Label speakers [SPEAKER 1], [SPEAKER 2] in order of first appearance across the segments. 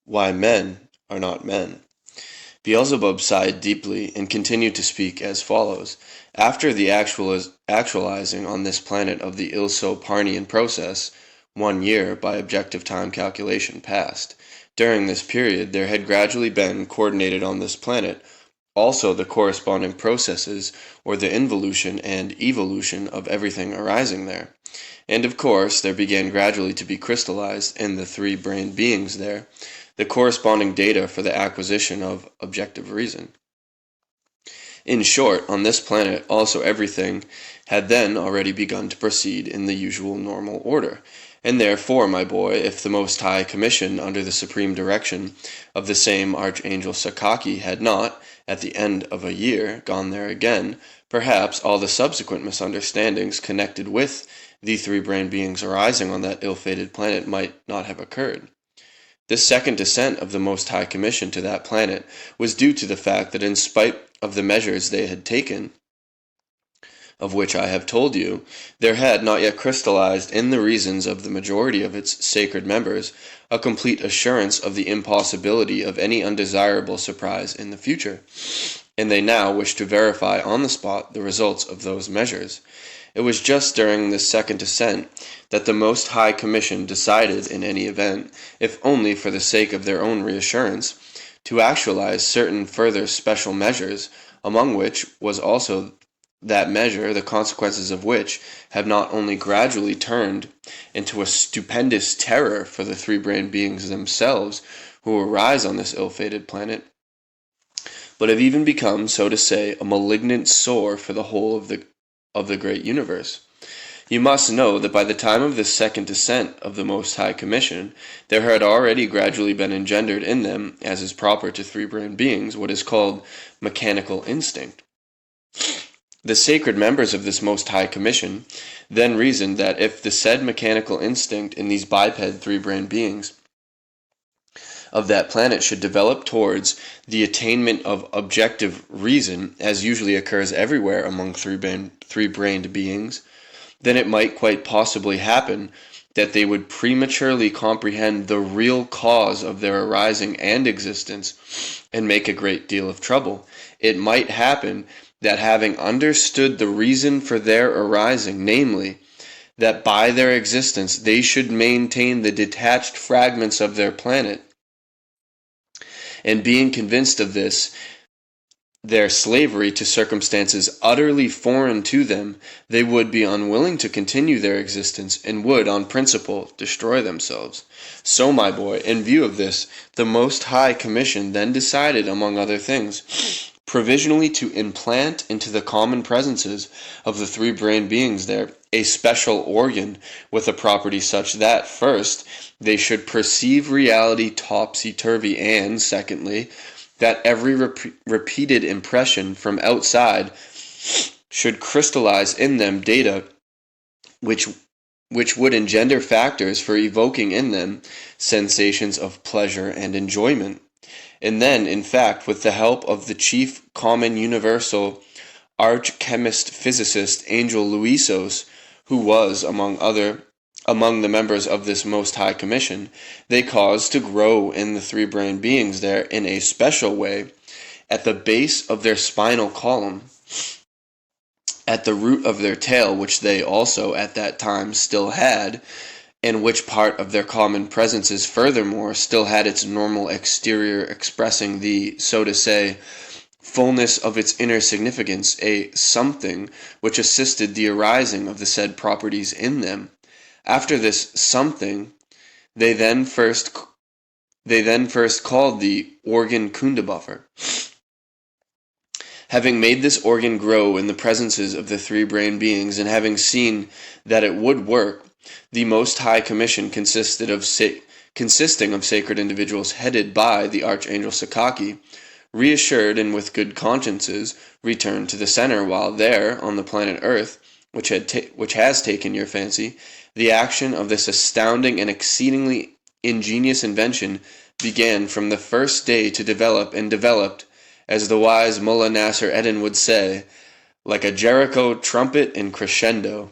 [SPEAKER 1] Why men are not men. Beelzebub sighed deeply and continued to speak as follows. After the actualizing on this planet of the Ilso-Parnian process, 1 year, by objective time calculation, passed. During this period there had gradually been coordinated on this planet also the corresponding processes, or the involution and evolution of everything arising there. And of course there began gradually to be crystallized in the three-brained beings there the corresponding data for the acquisition of objective reason. In short, on this planet also everything had then already begun to proceed in the usual normal order. And therefore, my boy, if the Most High Commission, under the supreme direction of the same Archangel Sakaki, had not, at the end of a year, gone there again, perhaps all the subsequent misunderstandings connected with the three-brained beings arising on that ill-fated planet might not have occurred. This second descent of the Most High Commission to that planet was due to the fact that in spite of the measures they had taken, of which I have told you, there had not yet crystallized in the reasons of the majority of its sacred members a complete assurance of the impossibility of any undesirable surprise in the future, and they now wished to verify on the spot the results of those measures. It was just during this second descent that the Most High Commission decided, in any event, if only for the sake of their own reassurance, to actualize certain further special measures, among which was also that measure, the consequences of which have not only gradually turned into a stupendous terror for the three-brained beings themselves who arise on this ill-fated planet, but have even become, so to say, a malignant sore for the whole of the great universe. You must know that by the time of this second descent of the Most High Commission, there had already gradually been engendered in them, as is proper to three-brained beings, what is called mechanical instinct. The sacred members of this Most High Commission then reasoned that if the said mechanical instinct in these biped three-brained beings of that planet should develop towards the attainment of objective reason, as usually occurs everywhere among three-brained beings, then it might quite possibly happen that they would prematurely comprehend the real cause of their arising and existence and make a great deal of trouble. It might happen that having understood the reason for their arising, namely, that by their existence they should maintain the detached fragments of their planet, and being convinced of this, their slavery to circumstances utterly foreign to them, they would be unwilling to continue their existence and would, on principle, destroy themselves. So, my boy, in view of this, the Most High Commission then decided, among other things, provisionally to implant into the common presences of the three-brained beings there a special organ with a property such that, first, they should perceive reality topsy-turvy, and, secondly, that every repeated impression from outside should crystallize in them data which would engender factors for evoking in them sensations of pleasure and enjoyment. And then, in fact, with the help of the chief common universal arch-chemist-physicist Angel Luisos, who was, among the members of this Most High Commission, they caused to grow in the three-brained beings there in a special way, at the base of their spinal column, at the root of their tail, which they also at that time still had, and which part of their common presences furthermore still had its normal exterior expressing the, so to say, fullness of its inner significance, a something which assisted the arising of the said properties in them. After this something, they then first called the organ Kundabuffer. Having made this organ grow in the presences of the three-brained beings, and having seen that it would work, the Most High Commission consisting of sacred individuals headed by the Archangel Sakaki, reassured and with good consciences, returned to the center, while there, on the planet Earth, which has taken your fancy, the action of this astounding and exceedingly ingenious invention began from the first day to develop, and developed, as the wise Mullah Nasser Eddin would say, like a Jericho trumpet in crescendo.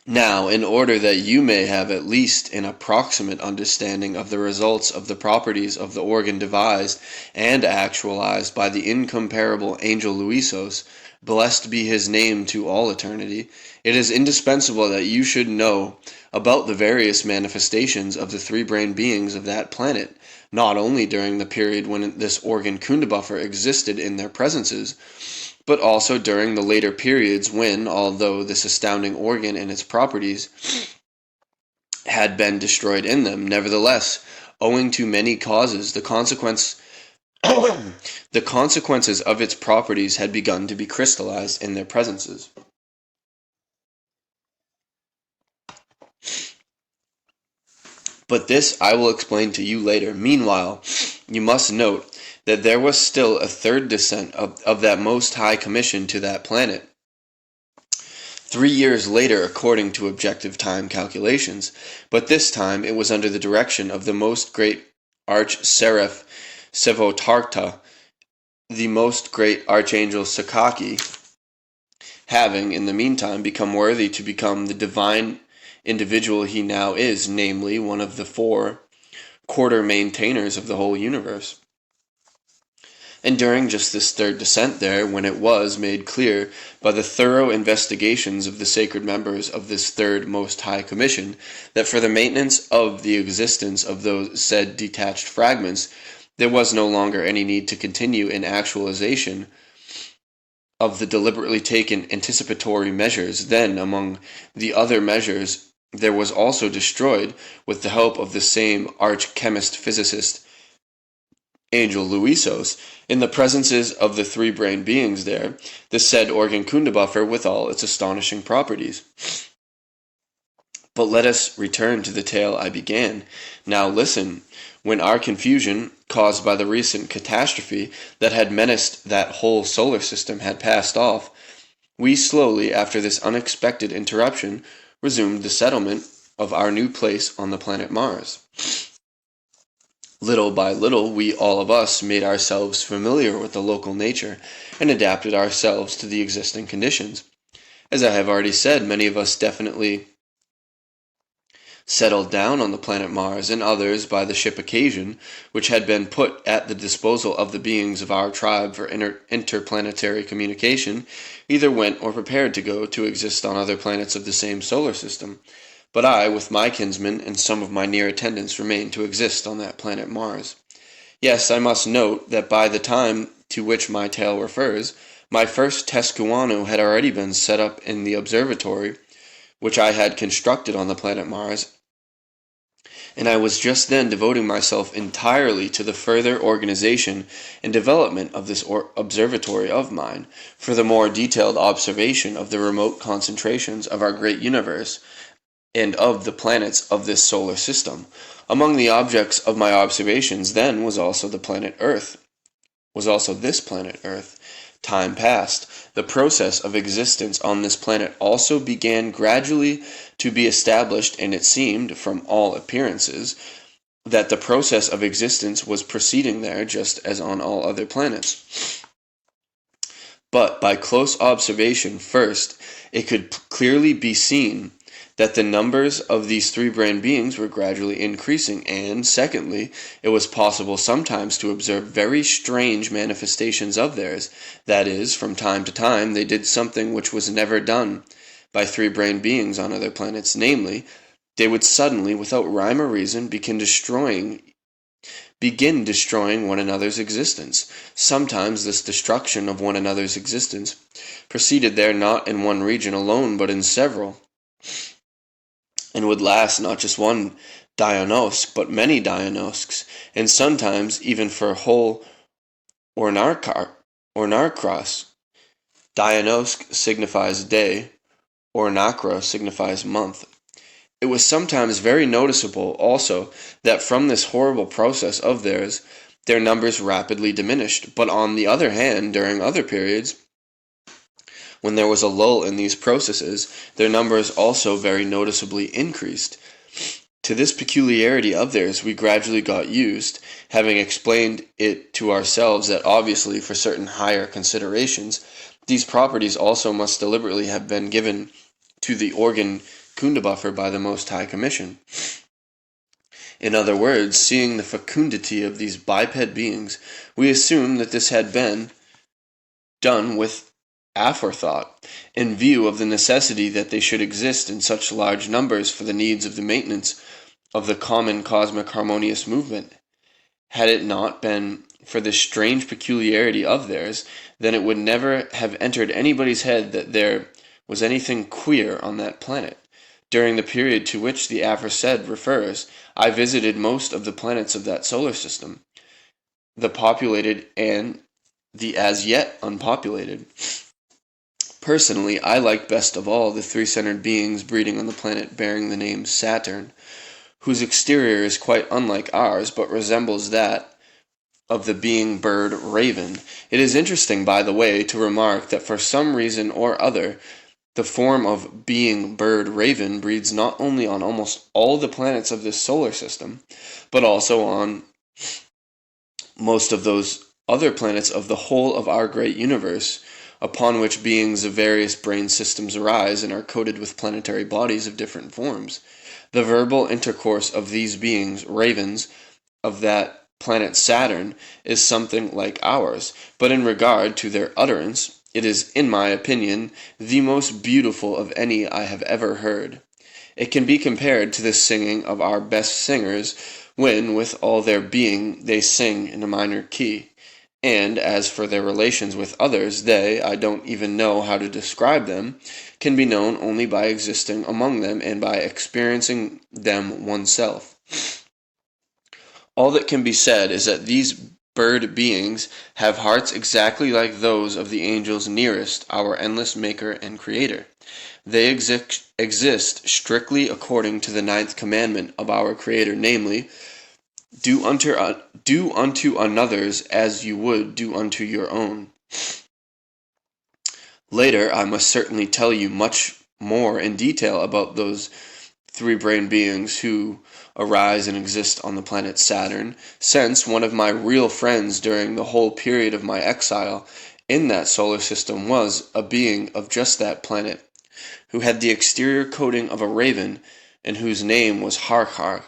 [SPEAKER 1] Now, in order that you may have at least an approximate understanding of the results of the properties of the organ devised and actualized by the incomparable Angel Luisos, blessed be his name to all eternity, it is indispensable that you should know about the various manifestations of the three-brained beings of that planet, not only during the period when this organ Kundabuffer existed in their presences, but also during the later periods when, although this astounding organ and its properties had been destroyed in them, nevertheless, owing to many causes, the consequences of its properties had begun to be crystallized in their presences. But this I will explain to you later. Meanwhile, you must note that there was still a third descent of that Most High Commission to that planet. 3 years later, according to objective time calculations, but this time it was under the direction of the most great Arch-Seraph Sevotarta, the most great Archangel Sakaki, having, in the meantime, become worthy to become the divine individual he now is, namely, one of the 4 quarter maintainers of the whole universe. And during just this third descent there, when it was made clear by the thorough investigations of the sacred members of this third Most High Commission, that for the maintenance of the existence of those said detached fragments, there was no longer any need to continue in actualization of the deliberately taken anticipatory measures, then, among the other measures, there was also destroyed, with the help of the same arch-chemist-physicist, Angel Luisos, in the presences of the three-brained beings there, the said organ Kundabuffer with all its astonishing properties. But let us return to the tale I began. Now listen. When our confusion, caused by the recent catastrophe that had menaced that whole solar system, had passed off, we slowly, after this unexpected interruption, resumed the settlement of our new place on the planet Mars. Little by little, we all of us made ourselves familiar with the local nature and adapted ourselves to the existing conditions. As I have already said, many of us definitely settled down on the planet Mars, and others, by the ship Occasion, which had been put at the disposal of the beings of our tribe for interplanetary communication, either went or prepared to go to exist on other planets of the same solar system. But I, with my kinsmen and some of my near attendants, remained to exist on that planet Mars. Yes, I must note that by the time to which my tale refers, my first Tescuano had already been set up in the observatory which I had constructed on the planet Mars, and I was just then devoting myself entirely to the further organization and development of this observatory of mine, for the more detailed observation of the remote concentrations of our great universe, and of the planets of this solar system. Among the objects of my observations then was also this planet Earth. Time passed. The process of existence on this planet also began gradually to be established, and it seemed, from all appearances, that the process of existence was proceeding there just as on all other planets. But by close observation, first, it could clearly be seen that the numbers of these three-brained beings were gradually increasing, and, secondly, it was possible sometimes to observe very strange manifestations of theirs. That is, from time to time, they did something which was never done by three-brained beings on other planets, namely, they would suddenly, without rhyme or reason, begin destroying one another's existence. Sometimes this destruction of one another's existence proceeded there not in one region alone, but in several, and would last not just one Diagnosk, but many Diagnosks, and sometimes even for a whole Ornarkros. Diagnosk signifies day, Ornakra signifies month. It was sometimes very noticeable also that from this horrible process of theirs, their numbers rapidly diminished, but on the other hand, during other periods, when there was a lull in these processes, their numbers also very noticeably increased. To this peculiarity of theirs we gradually got used, having explained it to ourselves that obviously for certain higher considerations, these properties also must deliberately have been given to the organ Kundabuffer by the Most High Commission. In other words, seeing the fecundity of these biped beings, we assume that this had been done with aforethought, in view of the necessity that they should exist in such large numbers for the needs of the maintenance of the common cosmic harmonious movement. Had it not been for this strange peculiarity of theirs, then it would never have entered anybody's head that there was anything queer on that planet. During the period to which the aforesaid refers, I visited most of the planets of that solar system, the populated and the as yet unpopulated. Personally, I liked best of all the three-centered beings breeding on the planet bearing the name Saturn, whose exterior is quite unlike ours, but resembles that of the being bird raven. It is interesting, by the way, to remark that for some reason or other, the form of being bird raven breeds not only on almost all the planets of this solar system, but also on most of those other planets of the whole of our great universe, upon which beings of various brain systems arise and are coated with planetary bodies of different forms. The verbal intercourse of these beings, ravens, of that planet Saturn, is something like ours, but in regard to their utterance, it is, in my opinion, the most beautiful of any I have ever heard. It can be compared to the singing of our best singers, when, with all their being, they sing in a minor key. And as for their relations with others, they, I don't even know how to describe them, can be known only by existing among them and by experiencing them oneself. All that can be said is that these bird beings have hearts exactly like those of the angels nearest our endless Maker and Creator. They exist strictly according to the 9th commandment of our Creator, namely, do unto another's as you would do unto your own. Later, I must certainly tell you much more in detail about those three-brained beings who arise and exist on the planet Saturn, since one of my real friends during the whole period of my exile in that solar system was a being of just that planet, who had the exterior coating of a raven, and whose name was Harkar.